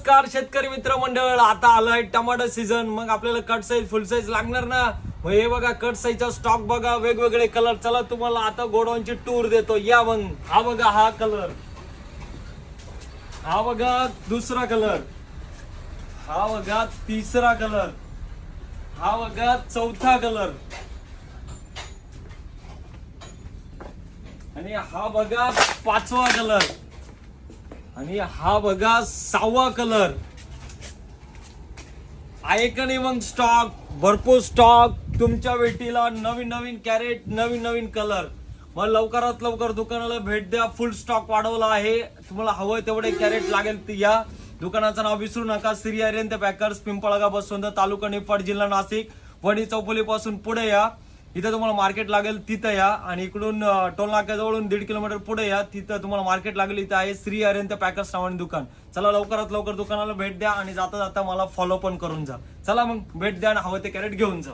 नमस्कार शेतकरी मित्र मंडळ, आता आलाय टमाटर सीझन. मग आपल्याला कट साईज फुल साईज लागणार ना. मग हे बघा कट साईजचा स्टॉक बघा, वेगवेगळे कलर. चला तुम्हाला आता गोडाऊनची टूर देतो. या मग. हा बघा हा कलर, हा बघा दुसरा कलर, हा बघा तिसरा कलर, हा बघा चौथा कलर आणि हा बघा पाचवा कलर आणि हा बघा सहावा कलर आहे का नाही. मग स्टॉक भरपूर स्टॉक तुमच्या भेटीला. नवीन नवीन कॅरेट, नवीन नवीन कलर. मग लवकरात लवकर दुकानाला भेट द्या. फुल स्टॉक वाढवला आहे. तुम्हाला हवं तेवढे कॅरेट लागेल ते या. दुकानाचं नाव विसरू नका. श्री आर्यन पॅकर्स, पिंपळगाव, बसवंत, तालुका निफाड, जिल्हा नाशिक. वणी चौफुली पासून पुढे या. इथं तुम्हाला मार्केट लागेल तिथं या. आणि इकडून टोल नाक्याजवळून 1.5 किलोमीटर पुढे या. तिथं तुम्हाला मार्केट लागेल. इथं आहे श्री आर्यन पॅकर्स नावाने दुकान. चला लवकरात लवकर दुकानाला भेट द्या आणि जाता जाता मला फॉलो पण करून जा. चला मग भेट द्या आणि हवं ते कॅरेट घेऊन जा.